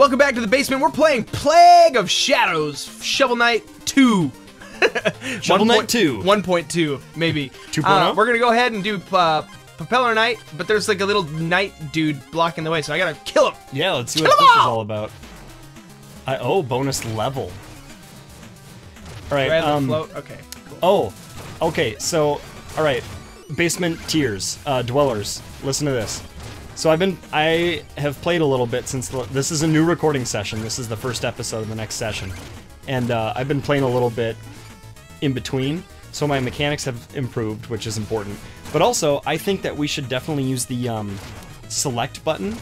welcome back to the basement. We're playing Plague of Shadows, Shovel Knight 2. Shovel Knight 2. 1.2, maybe. 2.0? We're gonna go ahead and do Propeller Knight, but there's like a little knight dude blocking the way, so I gotta kill him. Yeah, let's see Kill what them this is all! all about. Oh, bonus level. All right. Float. Okay. Cool. Oh, okay. So, all right. Basement tiers, dwellers. Listen to this. So I have played a little bit since this is a new recording session. This is the first episode of the next session, and I've been playing a little bit in between. So my mechanics have improved, which is important. But also, I think that we should definitely use the select button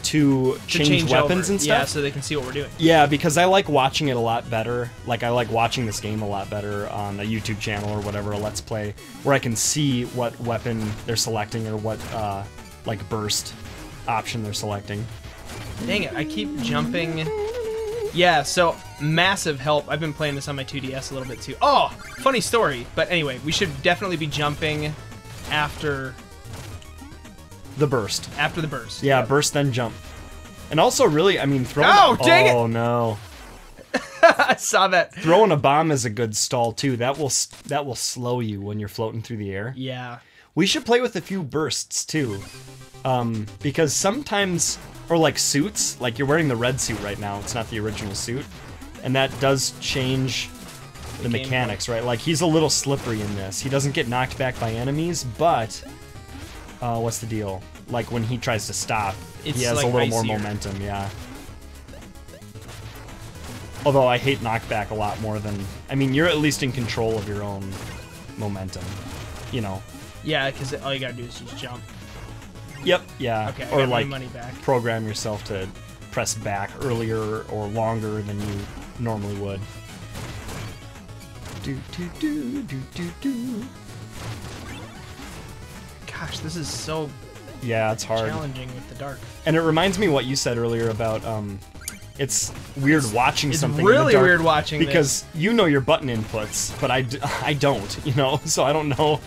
to change weapons over. and stuff. Yeah, so they can see what we're doing. Yeah, because I like watching it a lot better. Like, I like watching this game a lot better on a YouTube channel or whatever, a Let's Play, where I can see what weapon they're selecting or what, like, burst option they're selecting. Dang it, I keep jumping. Yeah, so massive help. I've been playing this on my 2DS a little bit too. Oh, funny story. But anyway, we should definitely be jumping after the burst. After the burst. Yeah, yep. Burst then jump. And also, really, I mean, throwing. Oh, dang it! Oh no! I saw that. Throwing a bomb is a good stall too. That will slow you when you're floating through the air. Yeah. We should play with a few bursts too, because sometimes, or like suits, like you're wearing the red suit right now. It's not the original suit, and that does change the mechanics, right? Like he's a little slippery in this. He doesn't get knocked back by enemies, but what's the deal? Like when he tries to stop, he has like a little more momentum. Yeah. Although I hate knockback a lot more than, I mean, you're at least in control of your own momentum, you know. Yeah, because all you gotta do is just jump. Yep. Yeah. Okay. Or like money back. program yourself to press back earlier or longer than you normally would. Do do do do do do. Gosh, this is so. Yeah, it's hard. Challenging with the dark. And it reminds me what you said earlier about it's weird watching something. It's really in the dark weird watching because this. You know your button inputs, but I don't, you know, so I don't know.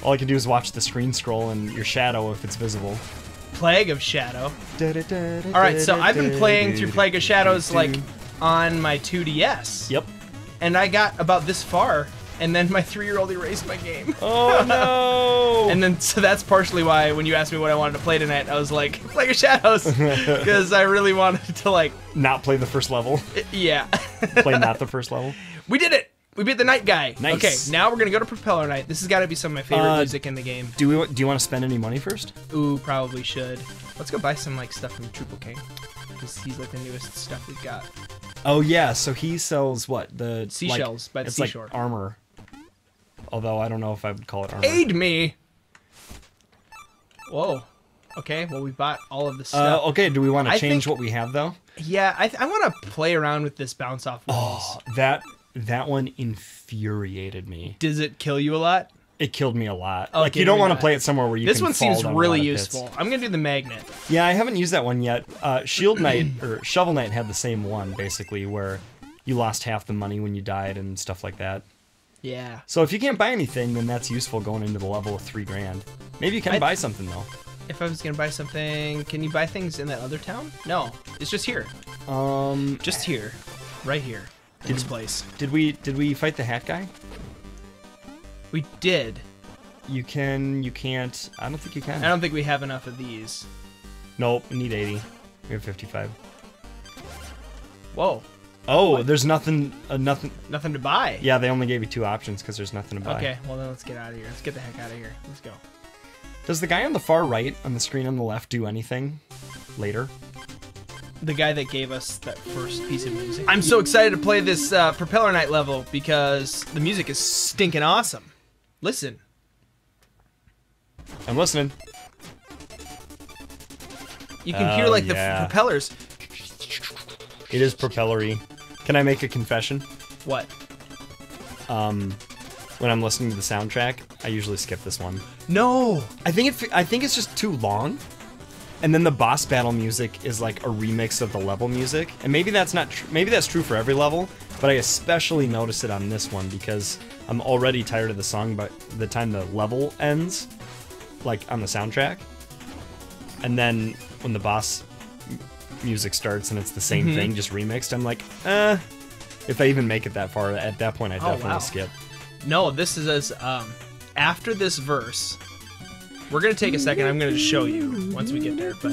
All I can do is watch the screen scroll and your shadow if it's visible. Plague of Shadow. Alright, so I've been playing through Plague of Shadows like on my 2DS. Yep. And I got about this far, and then my 3-year-old erased my game. Oh no! And then, so that's partially why when you asked me what I wanted to play tonight, I was like, Plague of Shadows! Because I really wanted to like... Not play the first level? Yeah. Play not the first level? We did it! We beat the Night Guy. Nice. Okay, now we're gonna go to Propeller Knight. This has got to be some of my favorite music in the game. Do you want to spend any money first? Ooh, probably should. Let's go buy some like stuff from Triple King, because he's like the newest stuff we've got. Oh yeah, so he sells what, the seashells by the seashore. Like armor. Although I don't know if I would call it armor. Aid me! Whoa. Okay, well we bought all of the stuff. Okay, do we want to change what we have though? Yeah, I want to play around with this bounce off walls. Oh, that one infuriated me. Does it kill you a lot? It killed me a lot. Oh, like you don't want to play it somewhere where you this can one fall seems down a really lot of useful. pits. I'm gonna do the magnet. Yeah, I haven't used that one yet. Shield Knight or Shovel Knight had the same one basically, where you lost half the money when you died and stuff like that. Yeah. So if you can't buy anything, then that's useful going into the level of 3 grand. Maybe you can buy something though. If I was gonna buy something, can you buy things in that other town? No, it's just here. Just here, right here. In this place. Did we fight the hat guy? We did. You can't. I don't think you can. I don't think we have enough of these. Nope, we need 80. We have 55. Whoa. Oh, what? There's nothing to buy. Yeah, they only gave you 2 options because there's nothing to buy. Okay, well then let's get out of here. Let's get the heck out of here. Let's go. Does the guy on the far right on the screen on the left do anything later? The guy that gave us that first piece of music. I'm so excited to play this Propeller Knight level because the music is stinking awesome. Listen. I'm listening. You can hear like the propellers. It is propellery. Can I make a confession? What? When I'm listening to the soundtrack, I usually skip this one. No. I think it's just too long. And then the boss battle music is like a remix of the level music. And maybe that's not maybe that's true for every level, but I especially notice it on this one because I'm already tired of the song by the time the level ends, like on the soundtrack. And then when the boss music starts and it's the same thing, just remixed, I'm like, if I even make it that far, at that point I definitely skip. No, this is as, after this verse, we're gonna take a second, I'm gonna just show you once we get there, but...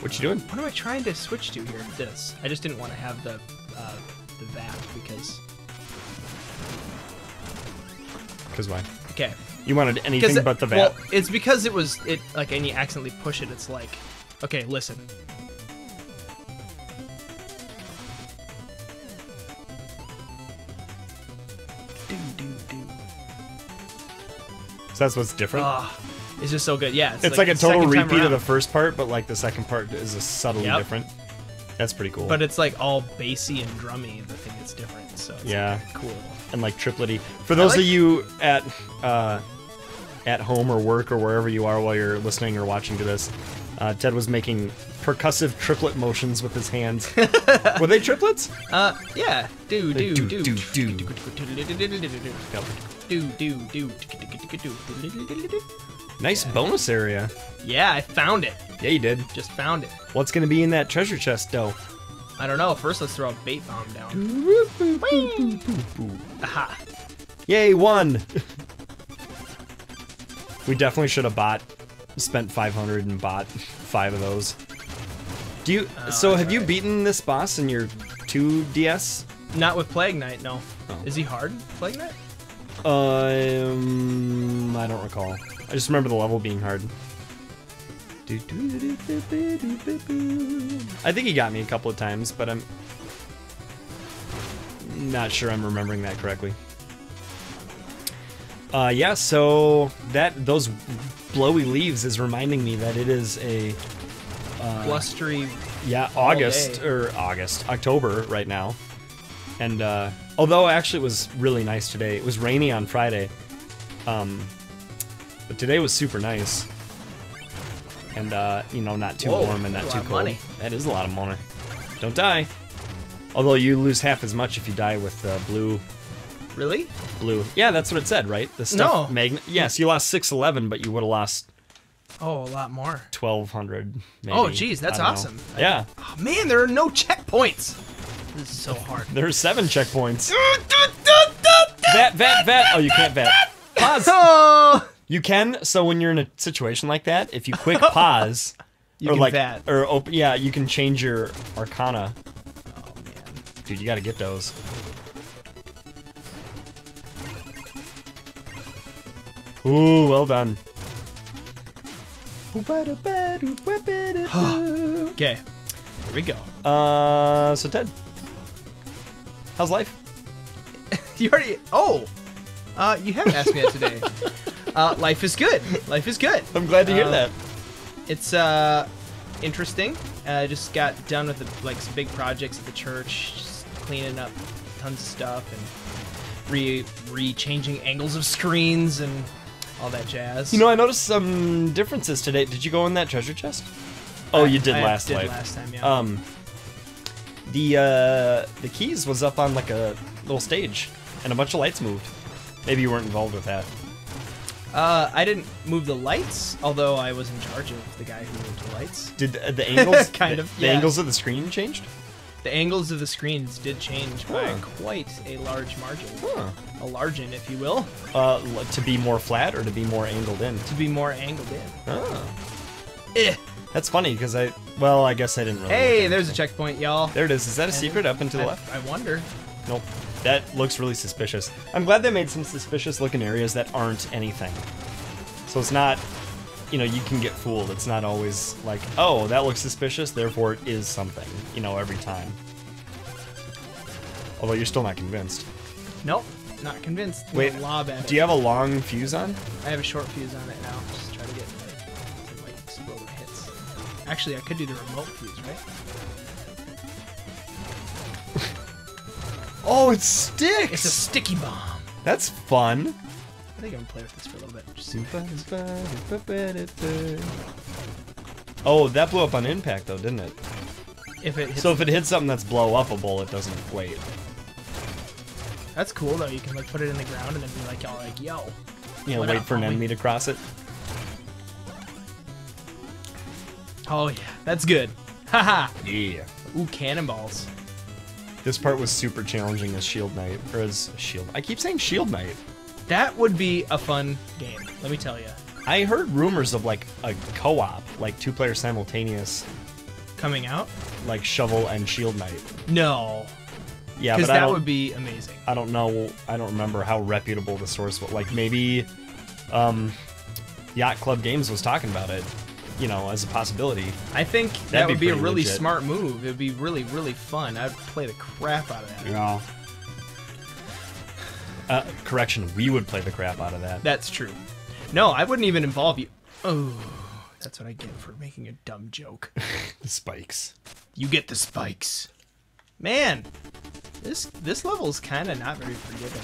What you doing? What am I trying to switch to here? This. I just didn't want to have the that, because... Because why? Okay. You wanted anything but the VAT? Well, it's because like, and you accidentally push it, it's like... Okay, listen. So that's what's different? It's just so good. Yeah, it's like a total repeat of the first part, but like the second part is subtly different. That's pretty cool. But it's like all bassy and drummy, the thing that's different, so it's like cool. And like triplety. For those of you at home or work or wherever you are while you're listening or watching to this, Ted was making percussive triplet motions with his hands. Were they triplets? Yeah. Nice bonus area. Yeah, I found it. Yeah, you did. Just found it. What's gonna be in that treasure chest, though? I don't know. First, let's throw a bait bomb down. Aha. Yay, 1! We definitely should have spent 500 and bought 5 of those. Do you? So have you beaten this boss in your 2DS? Not with Plague Knight, no. Oh. Is he hard, Plague Knight? I don't recall. I just remember the level being hard. I think he got me a couple of times, but I'm not sure I'm remembering that correctly. Yeah, so those blowy leaves is reminding me that it is a blustery. Yeah, October right now. And although actually it was really nice today, it was rainy on Friday. But today was super nice. And you know, not too warm and not too cold. Money. That is a lot of money. Don't die. Although you lose half as much if you die with blue. Really? Blue. Yeah, that's what it said, right? The stuff yes, you lost 611, but you would have lost a lot more. 1,200 maybe. Oh, geez, that's awesome. Yeah. Oh, man, there are no checkpoints. This is so hard. There are 7 checkpoints. VAT. Oh, you can't VAT. Pause. Oh. You can. So when you're in a situation like that, if you quick pause, you can VAT. Or open, yeah, you can change your Arcana. Oh man, dude, you got to get those. Ooh, well done. Okay, here we go. So Ted, how's life? You already. Oh, you haven't asked me that today. Life is good. Life is good. I'm glad to hear that. It's interesting. I just got done with some big projects at the church, just cleaning up tons of stuff and re-changing angles of screens and all that jazz. You know, I noticed some differences today. Did you go in that treasure chest? Oh, you did last life. Last time, yeah. The keys was up on like a little stage, and a bunch of lights moved. Maybe you weren't involved with that. I didn't move the lights, although I was in charge of the guy who moved the lights. Did the angles the angles of the screen changed? The angles of the screens did change by quite a large margin. A largin, if you will. To be more flat or to be more angled in? To be more angled in. That's funny because I guess I didn't really. Hey, there's a checkpoint, y'all. There it is. Is that a secret up and to the left? I wonder. Nope. That looks really suspicious. I'm glad they made some suspicious looking areas that aren't anything. So it's not, you know, you can get fooled. It's not always like, oh, that looks suspicious, therefore it is something, you know, every time. Although you're still not convinced. Nope, not convinced. Wait, do you have a long fuse on? I have a short fuse on it now. Just try to get like exploding hits. Actually, I could do the remote fuse, right? Oh, it sticks! It's a sticky bomb. That's fun. I think I'm gonna play with this for a little bit. Just oh, that blew up on impact though, didn't it? If it hits so if it hits something that's blow-upable, it doesn't inflate. That's cool though. You can like put it in the ground and then be like, y'all like, yo. You know, wait for an enemy to cross it. Oh yeah, that's good. Haha. Yeah. Ooh, cannonballs. This part was super challenging as Shield Knight, or as Shield. I keep saying Shield Knight. That would be a fun game, let me tell you. I heard rumors of like a co-op, like 2-player simultaneous, Coming out? like Shovel and Shield Knight. No. Yeah, Because but that would be amazing. I don't know. I don't remember how reputable the source was. Like maybe, Yacht Club Games was talking about it, you know, as a possibility. I think that That'd would be a pretty really legit. smart move. It would be really, really fun. I'd play the crap out of that. Yeah. Correction, we would play the crap out of that. That's true. No, I wouldn't even involve you. Oh, that's what I get for making a dumb joke. The spikes. You get the spikes. Man, this level is kind of not very forgiving.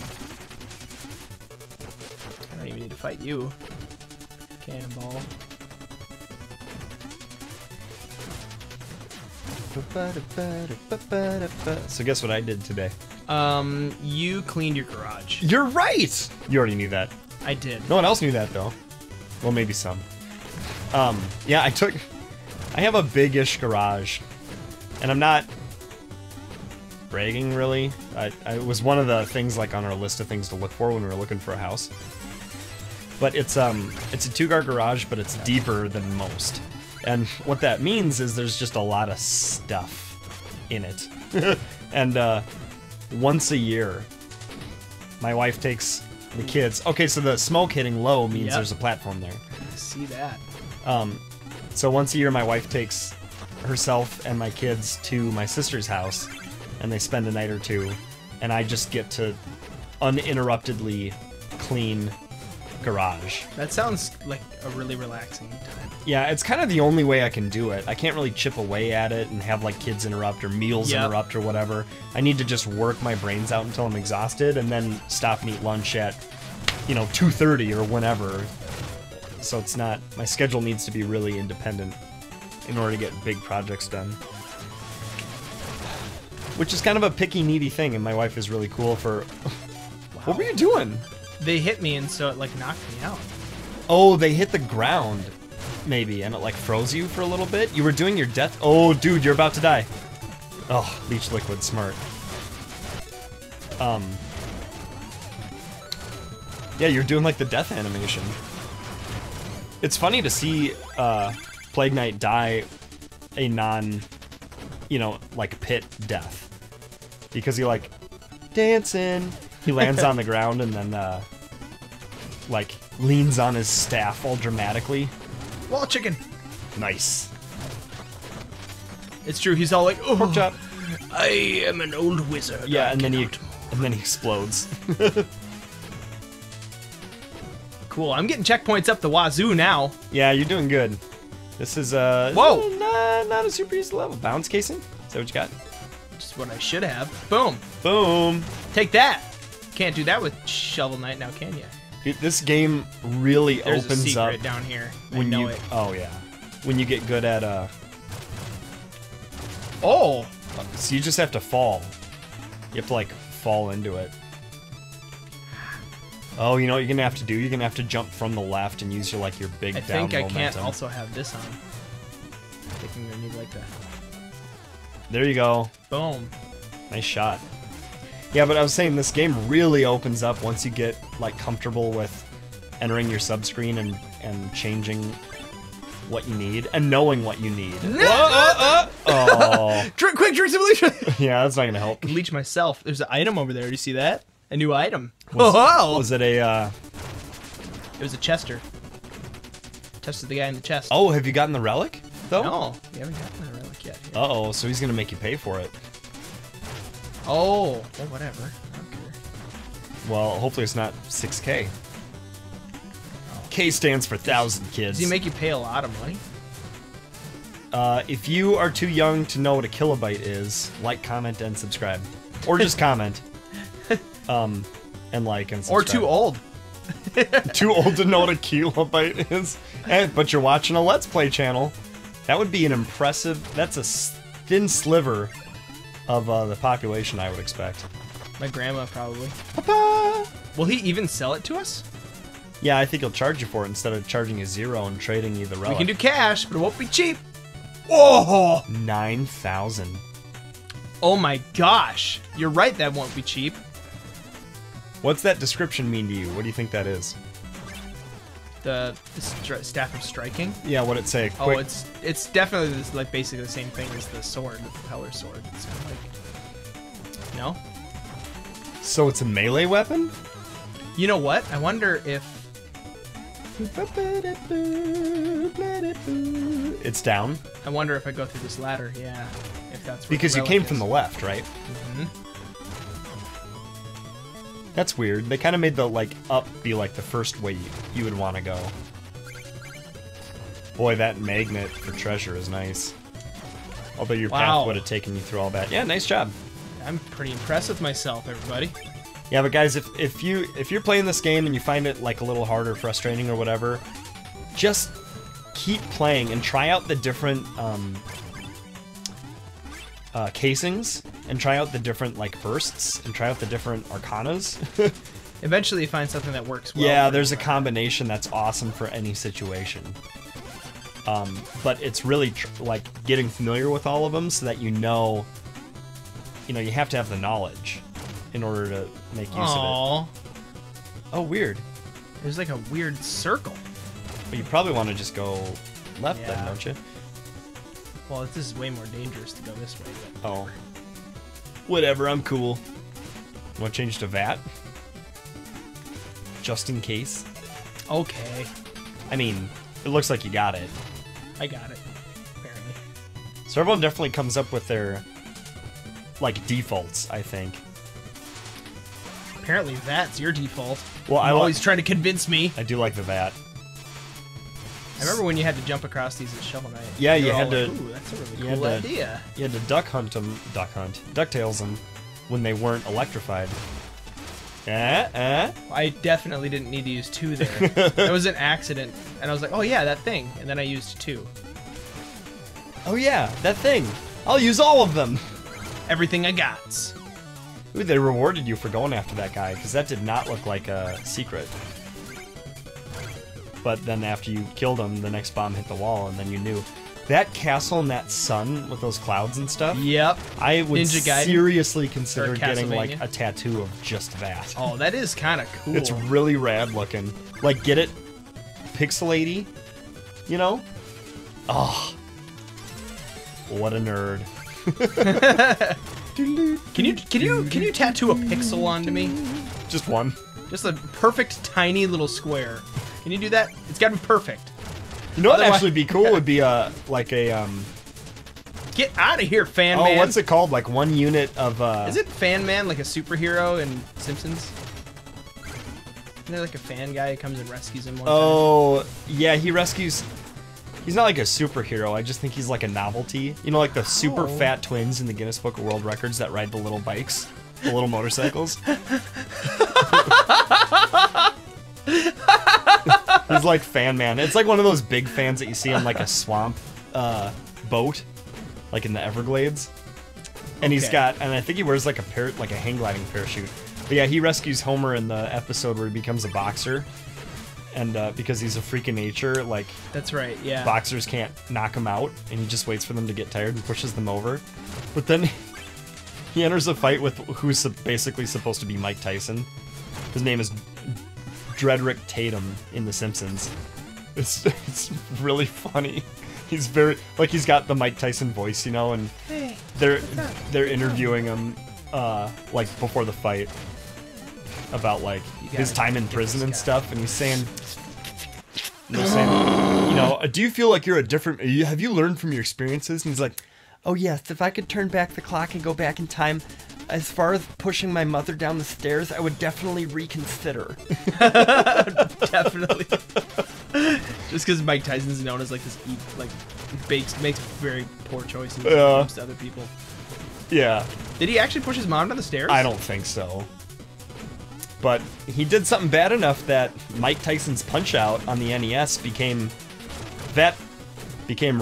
I don't even need to fight you. Cannonball. So guess what I did today? You cleaned your garage. You're right! You already knew that. I did. No one else knew that, though. Well, maybe some. Yeah, I have a big-ish garage, and I'm not bragging, really. It was one of the things, like, on our list of things to look for when we were looking for a house. But it's a 2-car garage, but it's deeper than most. And what that means is there's just a lot of stuff in it. And, once a year, my wife takes the kids. Okay, so the smoke hitting low means there's a platform there. I see that. So once a year, my wife takes herself and my kids to my sister's house, and they spend a night or two, and I just get to uninterruptedly clean garage. That sounds like a really relaxing time. Yeah, it's kind of the only way I can do it. I can't really chip away at it and have like kids interrupt or meals interrupt or whatever. I need to just work my brains out until I'm exhausted and then stop and eat lunch at, 2:30 or whenever. So it's not, my schedule needs to be really independent in order to get big projects done. Which is kind of a picky, needy thing, and my wife is really cool for... Wow. What were you doing? They hit me, and so it, like, knocked me out. Oh, they hit the ground, maybe, and it, like, froze you for a little bit? You were doing your death... Oh, dude, you're about to die. Oh, leech liquid, smart. Yeah, you're doing, like, the death animation. It's funny to see Plague Knight die a non, like, pit death. Because he, like, dancing... He lands on the ground and then, like, leans on his staff all dramatically. Wall chicken! Nice. It's true, he's all like, oh, Pork chop. I am an old wizard. Yeah, I and then he cannot." explodes. Cool, I'm getting checkpoints up the wazoo now. Yeah, you're doing good. This is, Whoa! Not a super easy level. Bounce casing? Is that what you got? Just what I should have. Boom! Boom! Take that! Can't do that with Shovel Knight now, can you? Dude, this game really There's opens a secret up down here. when I know you... it. Oh, yeah. When you get good at, Oh! So you just have to fall. You have to, like, fall into it. Oh, you know what you're gonna have to do? You're gonna have to jump from the left and use your, like, your big I down think I momentum. can't also have this on. I think I'm gonna need, like, that. There you go. Boom. Nice shot. Yeah, but I was saying this game really opens up once you get, like, comfortable with entering your subscreen and changing what you need and knowing what you need. Oh. Quick, drink some leech! Yeah, that's not gonna help. Leech myself. There's an item over there. Do you see that? A new item. Was it a, It was a Chester. Tested the guy in the chest. Oh, have you gotten the relic, though? No, we haven't gotten the relic yet. Uh-oh, so he's gonna make you pay for it. Oh, well, whatever. I don't care. Well, hopefully it's not 6K. K stands for 1,000, kids. Does he make you pay a lot of money? If you are too young to know what a kilobyte is, like, comment, and subscribe. Or just comment. And like and subscribe. Or too old. Too old to know what a kilobyte is. But you're watching a Let's Play channel. That would be an impressive... That's a thin sliver of the population, I would expect. My grandma, probably. Papa! Will he even sell it to us? Yeah, I think he'll charge you for it instead of charging you 0 and trading you the relic. We can do cash, but it won't be cheap. Oh! 9,000. Oh my gosh. You're right, that won't be cheap. What's that description mean to you? What do you think that is? The staff of striking? Yeah, what'd it say? Oh, Quick. it's definitely this, like basically the same thing as the sword, the propeller sword. It's kind of like... No? So it's a melee weapon? You know what? I wonder if... It's down? I wonder if I go through this ladder, yeah. If that's where Because the you came relic from is. the left, right? Mhm. That's weird. They kind of made the, like, up be, like, the first way you would want to go. Boy, that magnet for treasure is nice. Although your path Wow. would have taken you through all that. Yeah, nice job. I'm pretty impressed with myself, everybody. Yeah, but guys, if you're playing this game and you find it, like, a little hard or frustrating or whatever, just keep playing and try out the different, casings, and try out the different, like, bursts, and try out the different arcanas. Eventually you find something that works well. Yeah, for there's a you. combination that's awesome for any situation. But it's really, like, getting familiar with all of them so that you know, you have to have the knowledge in order to make use of it. Aww. Oh, weird. There's like a weird circle. But you probably want to just go left then, Yeah. don't you? Well, this is way more dangerous to go this way. But... Oh. Whatever, I'm cool. Want to change to VAT? Just in case. Okay. I mean, it looks like you got it. I got it. Apparently. So everyone definitely comes up with their, like, defaults, I think. Apparently that's your default. Well, You're always trying to convince me. I do like the VAT. I remember when you had to jump across these at Shovel Knight. Yeah, You you were had all to- like, ooh, that's a really you had cool to- idea. You had to DuckTales them when they weren't electrified. I definitely didn't need to use 2 there. That was an accident, and I was like, oh yeah, that thing, and then I used 2. Oh yeah, that thing. I'll use all of them. Everything I got. Ooh, they rewarded you for going after that guy, because that did not look like a secret. But then after you killed him, the next bomb hit the wall, and then you knew. That castle and that sun with those clouds and stuff, Yep. I would Ninja Gaiden? seriously consider Or getting, like, Castlevania? a tattoo of just that. Oh, that is kind of cool. It's really rad looking. Like, get it pixel-y, you know? Oh. What a nerd. Can you tattoo a pixel onto me? Just one. Just a perfect tiny little square. Can you do that? It's gotta be perfect. You know what would Otherwise- actually be cool would be like a Get out of here, Fan oh, Man. what's it called? Like 1 unit of Is it Fan Man, like a superhero in Simpsons? Isn't there like a fan guy who comes and rescues him one time? Oh, yeah, he rescues. He's not like a superhero. I just think he's like a novelty. You know, like the super Oh. fat twins in the Guinness Book of World Records that ride the little bikes, the little motorcycles. He's like Fan Man. It's like one of those big fans that you see on like a swamp boat, like in the Everglades. And he's Okay. got, and I think he wears like a hang gliding parachute. But yeah, he rescues Homer in the episode where he becomes a boxer. And because he's a freak of nature, like, That's right, yeah. boxers can't knock him out, and he just waits for them to get tired and pushes them over. But then he enters a fight with who's basically supposed to be Mike Tyson. His name is Dredrick Tatum in The Simpsons. It's really funny. He's very, like, he's got the Mike Tyson voice, you know, and Hey, they're interviewing him like before the fight about like his time in prison and stuff, and he's saying, they're saying, you know, do you feel like you're a different? Have you learned from your experiences? And he's like, oh yes, if I could turn back the clock and go back in time, as far as pushing my mother down the stairs, I would definitely reconsider. definitely. Just because Mike Tyson's known as like this, makes very poor choices when it Yeah. comes to other people. Yeah, Did he actually push his mom down the stairs? I don't think so. But he did something bad enough that Mike Tyson's Punch Out on the NES became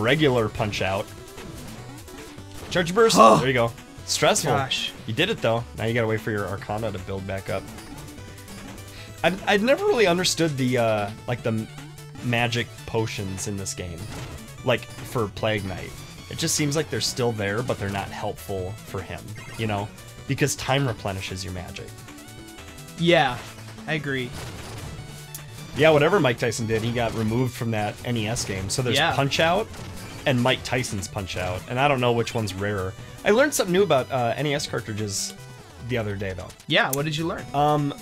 regular Punch Out. Charge burst. There you go. Stressful. Gosh. You did it though. Now you gotta wait for your Arcana to build back up. I'd never really understood the like the magic potions in this game, like for Plague Knight. it just seems like they're still there, but they're not helpful for him, you know? Because time replenishes your magic. Yeah, I agree. Yeah, whatever Mike Tyson did, he got removed from that NES game. So there's Punch-Out and Mike Tyson's Punch-Out, and I don't know which one's rarer. I learned something new about NES cartridges the other day, though. Yeah, what did you learn?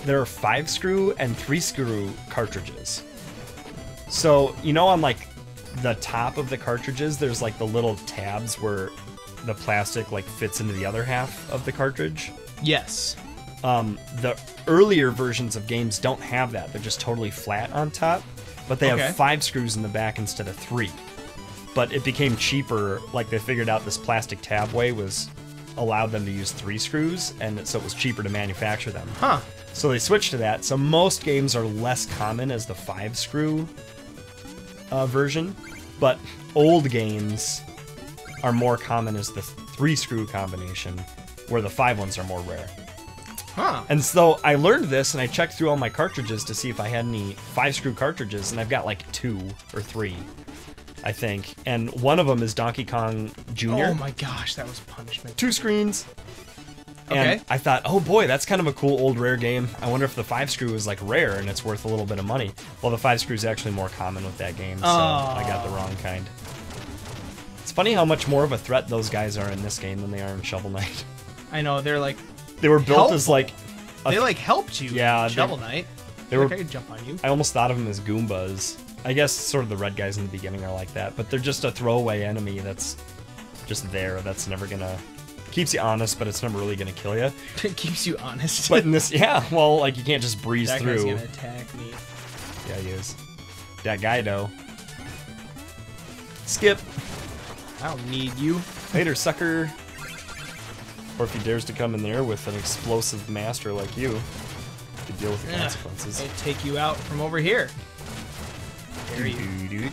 There are 5-screw and 3-screw cartridges. So, you know, on like the top of the cartridges, there's like the little tabs where the plastic like fits into the other half of the cartridge. Yes. The earlier versions of games don't have that. They're just totally flat on top, but they have 5 screws in the back instead of 3. But it became cheaper, like they figured out this plastic tab way was allowed them to use 3 screws, and so it was cheaper to manufacture them. Huh. So they switched to that. So most games are less common as the 5-screw version, but old games are more common as the 3-screw combination, where the 5 ones are more rare. Huh. And so I learned this, and I checked through all my cartridges to see if I had any 5-screw cartridges, and I've got like 2 or 3, I think. And one of them is Donkey Kong Jr. Oh my gosh, that was punishment. 2 screens. Okay. And I thought, oh boy, that's kind of a cool old rare game. I wonder if the 5-screw is like rare and it's worth a little bit of money. Well, the 5-screw is actually more common with that game, so I got the wrong kind. It's funny how much more of a threat those guys are in this game than they are in Shovel Knight. I know, they're like... They were built as like... They like helped you in Shovel Knight. They were, I could jump on you. I almost thought of them as Goombas. I guess sort of the red guys in the beginning are like that, but they're just a throwaway enemy that's just there, that's never gonna... Keeps you honest, but it's never really gonna kill you. It keeps you honest. But in this, yeah, well, like you can't just breeze through. That guy's gonna attack me. Yeah, he is. That guy, though. Skip. I don't need you. Later, sucker. Or if he dares to come in there with an explosive master like you, to deal with the consequences. I take you out from over here. There you.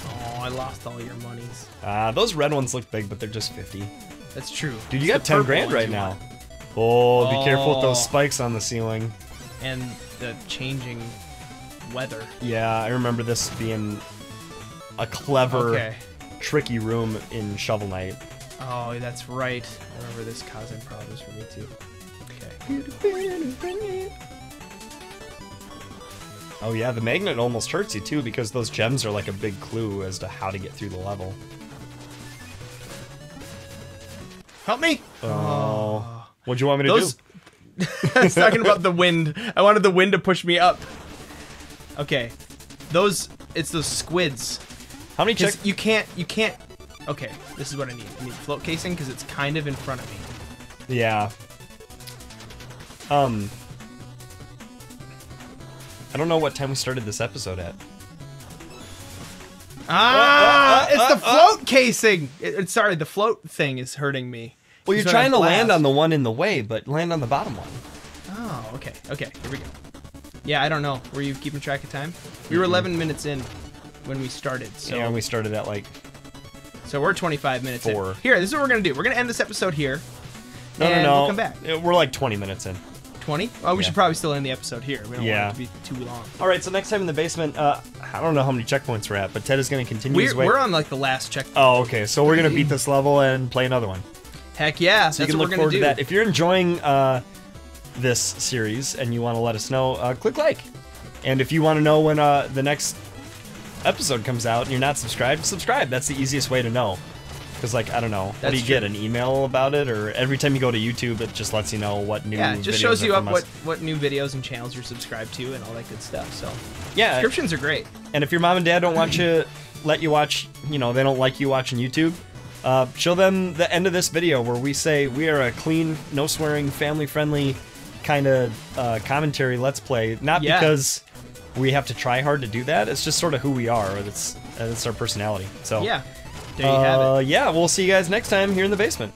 Oh, I lost all your monies. Those red ones look big, but they're just 50. That's true. Dude, you got 10 grand right now. Oh, be careful with those spikes on the ceiling. And the changing weather. Yeah, I remember this being a clever, tricky room in Shovel Knight. Oh, that's right. I remember this causing problems for me too. Okay. Oh yeah, the magnet almost hurts you too because those gems are like a big clue as to how to get through the level. Help me! Oh. What'd you want me to do? I was talking about the wind. I wanted the wind to push me up. Okay. It's those squids. How many check? You can't... Okay, this is what I need. I need float casing because it's kind of in front of me. Yeah. I don't know what time we started this episode at. It's the float casing! Sorry, the float thing is hurting me. Well, you're trying to land on the one in the way, but land on the bottom one. Oh, okay. Okay, here we go. Yeah, I don't know. Were you keeping track of time? We were 11 minutes in when we started. So. Yeah, we started at like... So we're 25 minutes 4. in. Here, this is what we're going to do. We're going to end this episode here. No. We'll come back. We're like 20 minutes in. 20? Oh, we should probably still end the episode here. We don't want it to be too long. All right, so next time in the basement, I don't know how many checkpoints we're at, but Ted is going to continue his way. We're on like the last checkpoint. Oh, okay. So we're going to beat this level and play another one. Heck yeah. So you can look forward to that. If you're enjoying this series and you want to let us know, click like. And if you want to know when the next episode comes out and you're not subscribed, subscribe. That's the easiest way to know. Because, like, I don't know, what do you get, an email about it? Or every time you go to YouTube, it just lets you know what new videos Yeah, it just shows you up what new videos and channels you're subscribed to and all that good stuff. So, yeah, subscriptions are great. And if your mom and dad don't want you, let you watch, you know, they don't like you watching YouTube, show them the end of this video where we say we are a clean, no swearing, family-friendly kind of commentary let's play. Not because we have to try hard to do that. It's just sort of who we are. It's our personality. So yeah. There you have it. Yeah, we'll see you guys next time here in the basement.